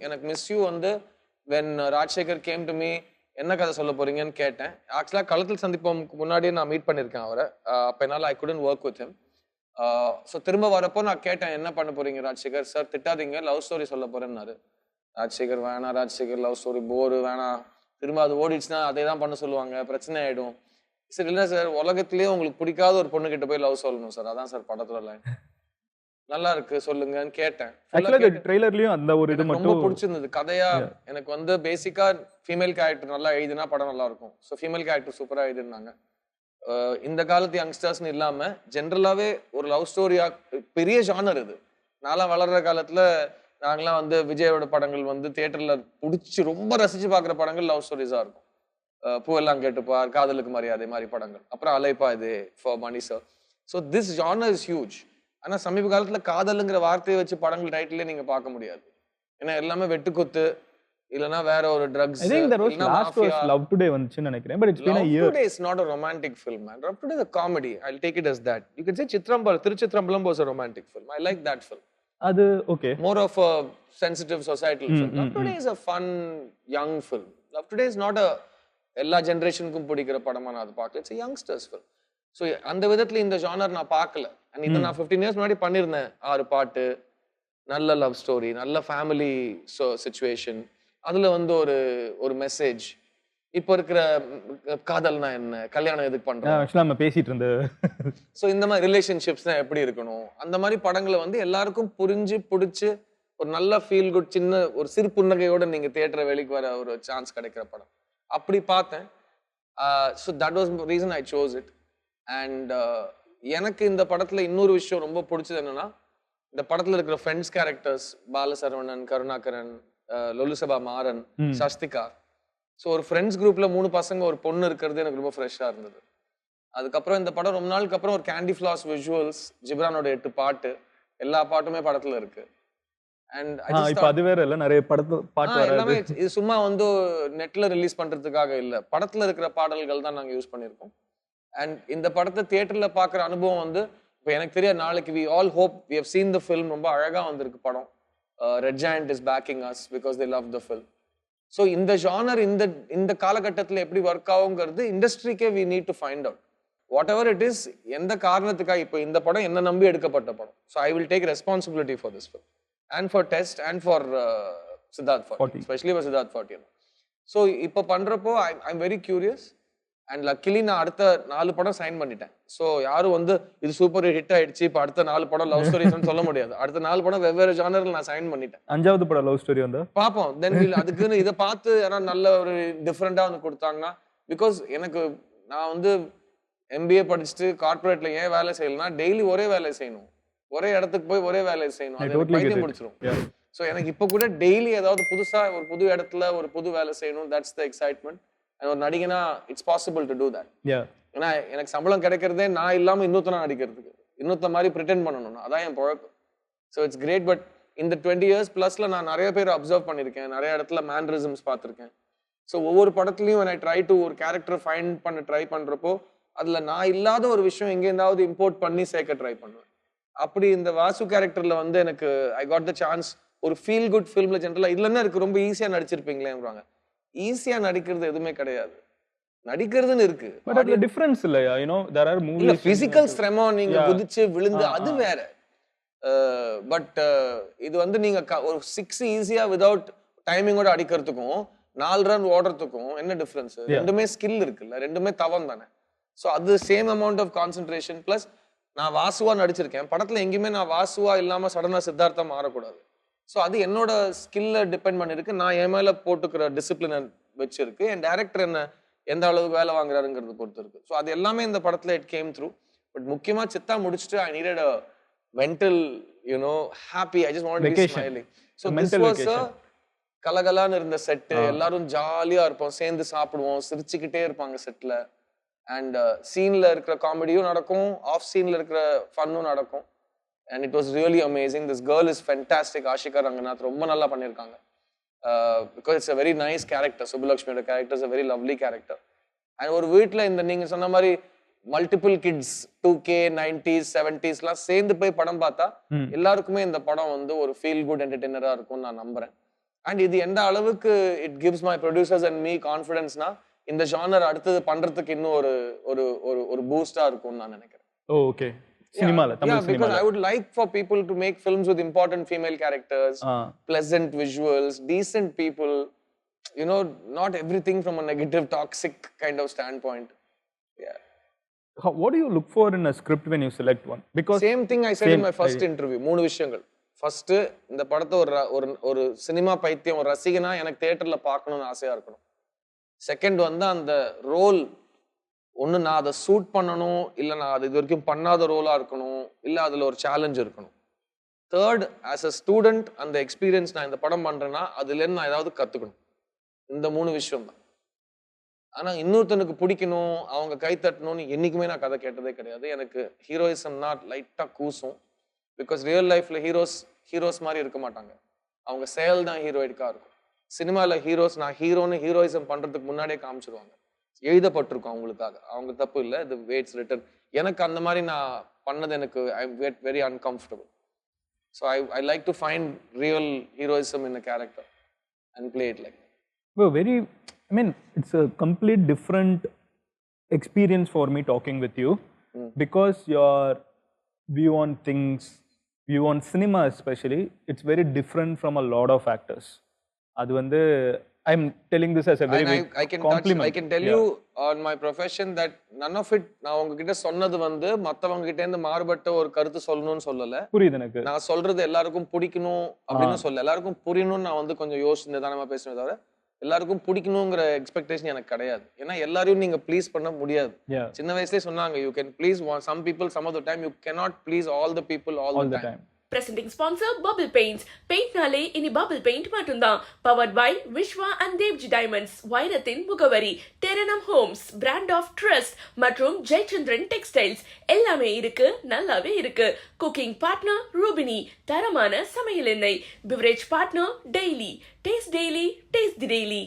எனக்கு miss you வந்து when Rajasekhar came to me என்ன கதை சொல்ல போறீங்கன்னு கேட்டேன். ஆக்சுவலாக களத்தில் சந்திப்போம்க்கு முன்னாடியே நான் மீட் பண்ணியிருக்கேன் அவரை. அப்போ என்னால் ஐ couldn't work with him. So திரும்ப வரப்போ நான் கேட்டேன், என்ன பண்ண போறீங்க ராஜசேகர்? சார் திட்டாதீங்க, லவ் ஸ்டோரி சொல்ல போறேன்னாரு. ராஜசேகர் வேணாம், ராஜசேகர் லவ் ஸ்டோரி போரு வேணாம், திரும்ப அது ஓடிடுச்சுன்னா அதே தான் பண்ண சொல்லுவாங்க, பிரச்சனை ஆயிடும். சரி இல்லை சார், உலகத்திலேயே உங்களுக்கு பிடிக்காத ஒரு பொண்ணு கிட்ட போய் லவ் சொல்லணும் சார், அதான் சார் படத்துல லைன். நல்லா இருக்கு சொல்லுங்கன்னு கேட்டேன். ட்ரெய்லர்லயும் அந்த ஒரு இது ரொம்ப பிடிச்சிருந்தது கதையா. எனக்கு வந்து பேசிக்கா ஃபீமேல் கேரக்டர் நல்லா எழுதினா படம் நல்லா இருக்கும். ஸோ ஃபீமேல் கேரக்டர் சூப்பரா எழுதிருந்தாங்க. இந்த காலத்து யங்ஸ்டர்ஸ்னு இல்லாம ஜென்ரலாவே ஒரு லவ் ஸ்டோரியா பெரிய ஜானர் இது. நான்லாம் வளர்ற காலத்துல நாங்களாம் வந்து விஜயோட படங்கள் வந்து தியேட்டர்ல பிடிச்சி ரொம்ப ரசிச்சு பாக்குற படங்கள் லவ் ஸ்டோரிஸா இருக்கும். பூவெல்லாம் கேட்டுப்பார், காதலுக்கு மரியாதை மாதிரி படங்கள், அப்புறம் அலைப்பா இது for money sir. So this genre is huge. ஆனா சமீப காலத்துல காதலுங்கிற வார்த்தையை வச்சு படங்கள் டைட்டிலே நீங்க பார்க்க முடியாது. ஏன்னா எல்லாமே வெட்டுக்குத்து, இல்லனா வேற ஒரு drugs. I think there was last was Love Today வந்துச்சுன்னு நினைக்கிறேன். But it's been a year. Love Today is not a romantic film, man. Love Today is a comedy. I'll take it as that. You can say Chitrambalam, Tiruchitrambalam was a romantic film. I like that film. அது okay. More of a sensitive societal film. Love Today is a fun young film. Love Today is not a எல்லா ஜெனரேஷனுக்கும் பிடிக்கிற படமா நான் அது பார்க்கல. It's a youngsters film. So அந்த விதத்துல இந்த ஜானர் நான் பார்க்கல. அண்ட் இதை நான் 15 இயர்ஸ் முன்னாடி பண்ணியிருந்தேன். 6 பாட்டு, நல்ல லவ் ஸ்டோரி, நல்ல ஃபேமிலி சிச்சுவேஷன், அதுல வந்து ஒரு மெசேஜ். இப்போ இருக்கிற காதல்னா என்ன, கல்யாணம் எதுக்கு பண்றோம், ஆக்சுவலா நம்ம பேசிட்டு இருந்த ஸோ இந்த மாதிரி ரிலேஷன்ஷிப்ஸ்னா எப்படி இருக்கணும், அந்த மாதிரி படங்களை வந்து எல்லாருக்கும் புரிஞ்சு பிடிச்சி ஒரு நல்ல ஃபீல் குட், சின்ன ஒரு சிறு புன்னகையோட நீங்க தியேட்டரை வெளிக்கு வர ஒரு சான்ஸ் கிடைக்கிற படம் அப்படி பார்த்தேன். So that was reason I chose it. And எனக்கு இந்த படத்துல இன்னொரு விஷயம் ரொம்ப பிடிச்சது என்னன்னா, இந்த படத்துல இருக்கிற friends characters, Balasaravanan, Karunakaran, Lollu Sabha Maran, Sasthika. So ஒரு ஃப்ரெண்ட்ஸ் குரூப்ல 3 பசங்க ஒரு பொண்ணு இருக்கிறது எனக்கு ரொம்ப ஃப்ரெஷ்ஷா இருந்தது. அதுக்கப்புறம் இந்த படம் ரொம்ப நாளுக்கு அப்புறம் ஒரு கேண்டி ஃபிளாஸ் விஷுவல்ஸ், ஜிப்ரானோட 8 பாட்டு, எல்லா பாட்டுமே படத்துல இருக்கு. அண்ட் இப்போ அது வேற இல்ல, நிறைய படத்துல பாட்டு எல்லாமே இது சும்மா வந்து நெட்ல ரிலீஸ் பண்றதுக்காக இல்ல, படத்துல இருக்கிற பாடல்கள் தான் நாங்க யூஸ் பண்ணியிருக்கோம். அண்ட் இந்த படத்தை தியேட்டர்ல பாக்குற அனுபவம் வந்து இப்போ எனக்கு தெரியாது, நாளைக்கு we all hope we have seen the film. ரொம்ப அழகா வந்திருக்கு படம். Red Giant is backing us because they love the film. So இந்த ஜானர் இந்த காலகட்டத்தில் எப்படி ஒர்க் ஆகுங்கிறது இண்டஸ்ட்ரிக்கே we need to find out. Whatever it is, எந்த காரணத்துக்காக இப்போ இந்த படம் என்ன நம்பி எடுக்கப்பட்ட படம். So I will take responsibility for this film and for Test and for Siddharth forty, especially for Siddharth forty. So இப்போ பண்றப்போ I am very curious. And luckily நான் அடுத்த 4 படம் சைன் பண்ணிட்டேன். ஸோ யாரும் வந்து இது சூப்பர் ஹிட் ஆயிடுச்சு, இப்போ அடுத்த 4 படம் லவ் ஸ்டோரிஸ்னு சொல்ல முடியாது. அடுத்த 4 படம் வெவ்வேறு ஜானர்ல நான் சைன் பண்ணிட்டேன். 5வது படம் லவ் ஸ்டோரி வந்து பார்ப்போம். தென் அதுக்குன்னு இதை பார்த்து யாராவது நல்ல ஒரு டிஃப்ரெண்டா வந்து கொடுத்தாங்கன்னா, பிகாஸ் எனக்கு நான் வந்து MBA படிச்சுட்டு கார்பரேட்ல ஏன் வேலை செய்யலைன்னா, டெய்லி ஒரே வேலை செய்யணும், ஒரே இடத்துக்கு போய் ஒரே வேலை செய்யணும், அது பைத்தியம் முடிச்சிடும். ஸோ எனக்கு இப்போ கூட டெய்லி ஏதாவது புதுசா ஒரு புது இடத்துல ஒரு புது வேலை செய்யணும். That's the excitement. ஒரு நடிகனா it's possible to do that. ஏன்னா எனக்கு சம்பளம் கிடைக்கிறதே நான் இல்லாம இன்னொருத்தனா நடிக்கிறதுக்கு, இன்னொருத்த மாதிரி பிரிட்டெண்ட் பண்ணணும், அதான் என் பழக்கம். So it's great. பட் இந்த 20 இயர்ஸ் பிளஸ்ல நான் நிறைய பேர் அப்சர்வ் பண்ணியிருக்கேன், நிறைய இடத்துல மேனரிசம்ஸ் பார்த்துருக்கேன். ஸோ ஒவ்வொரு படத்துலையும் ஐ ட்ரை டு ஒரு கேரக்டர் ஃபைண்ட் பண்ண ட்ரை பண்றப்போ அதுல நான் இல்லாத ஒரு விஷயம் எங்கேயாவது இம்போர்ட் பண்ணி சேர்க்க ட்ரை பண்ணுவேன். அப்படி இந்த வாசு கேரக்டர்ல வந்து எனக்கு ஐ காட் த சான்ஸ். ஒரு ஃபீல் குட் ஃபில்ம்ல ஜென்ரலா இதுல என்ன இருக்கு, ரொம்ப ஈஸியா நடிச்சிருப்பீங்களேன்றாங்க. ஈஸியா நடிக்கிறது எதுவுமே கிடையாது, நடிக்கிறதுன்னு இருக்கு. பட் அதுல டிஃபரன்ஸ் இல்லையா? You know there are movies. இல்ல பிசிக்கல் ஸ்ட்ரெமோ, நீங்க குதிச்சு விழுந்து அது வேற. பட் இது வந்து நீங்க ஒரு 6 ஈஸியா வித்அவுட் டைமிங்கோட அடிக்கிறதுக்கும் 4 ரன் ஓடுறதுக்கும் என்ன டிஃபரன்ஸ்? ரெண்டுமே ஸ்கில் இருக்குல்ல, ரெண்டுமே தவம் தானே. ஸோ அது same amount of concentration. Plus நான் வாசுவா நடிச்சிருக்கேன் படத்துல, எங்கேயுமே நான் வாசுவா இல்லாம சடனா சித்தார்த்தா மாறக்கூடாது. ஸோ அது என்னோட ஸ்கில்ல டிபெண்ட் பண்ணிருக்கு. நான் என் மேல போட்டுக்கிற டிசிப்ளினை வச்சிருக்கு. என் டைரக்டர் என்ன எந்த அளவுக்கு வேலை வாங்குறாருங்கிறது பொறுத்து இருக்கு. ஸோ அது எல்லாமே இந்த படத்துல இட் கேம் த்ரூ. பட் முக்கியமா சித்தா முடிச்சுட்டு I needed a mental happy. I just want to be smiling. So this was a கலகலான்னு இருந்த செட். எல்லாரும் ஜாலியா இருப்போம், சேர்ந்து சாப்பிடுவோம், சிரிச்சுக்கிட்டே இருப்பாங்க செட்ல. அண்ட் சீன்ல இருக்கிற காமெடியும் நடக்கும், ஆஃப் சீன்ல இருக்கிற ஃபன்னும் நடக்கும். And it was really amazing. This girl is fantastic. Ashika Ranganath ரொம்ப நல்லா பண்ணிருக்காங்க. Because it's a very nice character. Subulakshmiயோட character is a very lovely character. And ஒரு வீட்ல இந்த நீங்க சொன்ன மாதிரி மல்டிபிள் கிட்ஸ் 2K 90s 70sலாம் சேர்ந்து போய் படம் பார்த்தா எல்லாருக்குமே இந்த படம் வந்து ஒரு ஃபீல் குட் என்டர்டெய்னரா இருக்கும்னு நான் நம்புறேன். அண்ட் இது எந்த அளவுக்கு it gives my producers and me கான்ஃபிடன்ஸ்னா இந்த ஜானர் அடுத்தது பண்றதுக்கு இன்னும் ஒரு ஒரு ஒரு ஒரு பூஸ்டா இருக்கும்னு நான் நினைக்கிறேன். ஓகே சினிமால தமிழ் because சினிமால I would like for people to make films with important female characters, pleasant visuals, decent people, you know, not everything from a negative toxic kind of standpoint. Yeah. What do you look for in a script when you select one? Because Same thing I said in my first interview. மூணு விஷயங்கள். First இந்த படத்தை ஒரு ஒரு cinema பைத்தியம் ஒரு ரசிகனா எனக்கு தியேட்டர்ல பார்க்கணும்னு ஆசையா இருக்கணும். செகண்ட் வந்து அந்த ரோல் ஒன்று நான் அதை சூட் பண்ணணும், இல்லை நான் அது இது வரைக்கும் பண்ணாத ரோலாக இருக்கணும், இல்லை அதில் ஒரு சேலஞ்ச் இருக்கணும். தேர்ட், ஆஸ் அ ஸ்டூடெண்ட் அந்த எக்ஸ்பீரியன்ஸ் நான் இந்த படம் பண்ணுறேன்னா அதுலேருந்து நான் ஏதாவது கற்றுக்கணும். இந்த மூணு விஷயம் தான். ஆனால் இன்னொருத்தனுக்கு பிடிக்கணும், அவங்க கை தட்டணும்னு என்றைக்குமே நான் கதை கேட்டதே கிடையாது. எனக்கு ஹீரோயிசம்னா லைட்டாக கூசும். பிகாஸ் ரியல் லைஃப்பில் ஹீரோஸ் மாதிரி இருக்க மாட்டாங்க. அவங்க செயல் தான் ஹீரோயிக்காக இருக்கும். சினிமாவில் ஹீரோஸ் நான் ஹீரோன்னு ஹீரோயிசம் பண்ணுறதுக்கு முன்னாடியே காமிச்சிருவாங்க. எழுதப்பட்டிருக்கும் அவங்களுக்காக, அவங்க தப்பு இல்லை, இது வேட்ஸ் ரிட்டன். எனக்கு அந்த மாதிரி நான் பண்ணது எனக்கு I get very uncomfortable. So I like to find real heroism in a character and play it like. I mean, it's a complete different experience for me talking with you because your view on things, view on cinema especially, it's very different from a lot of actors. அது வந்து I'm telling this as a very big compliment. I can tell you on my profession that none of it நான் உங்ககிட்ட சொன்னது வந்து மற்றவங்க கிட்ட இருந்து மாறுபட்ட ஒரு கருத்து சொல்லணும்னு சொல்லல. புரியுது எனக்கு. நான் சொல்றது எல்லாருக்கும் பிடிக்கணும் அப்படின்னு சொல்ல, எல்லாருக்கும் புரியணும்னு நான் வந்து கொஞ்சம் யோசிச்சு நிதானமா பேசுனே தவிர எல்லாருக்கும் பிடிக்கணுங்கிற எக்ஸ்பெக்டேஷன் எனக்கு கிடையாது. ஏன்னா எல்லாரையும் நீங்க ப்ளீஸ் பண்ண முடியாது. சின்ன வயசுலேயே சொன்னாங்க you can please some people some of the time, you cannot please all the people all the time. Presenting sponsor Bubble Paints. Paint nale ini Bubble Paint mattumdan. Powered by Vishwa and Devji Diamonds. Vairatin Mugavari. Terranum Homes. Brand of Trust. மற்றும் Jaychandran Textiles. எல்லாமே இருக்கு, நல்லாவே இருக்கு. Cooking partner Rubini. தரமான சமையல் எண்ணெய். Beverage partner Daily. Taste Daily. Taste the Daily.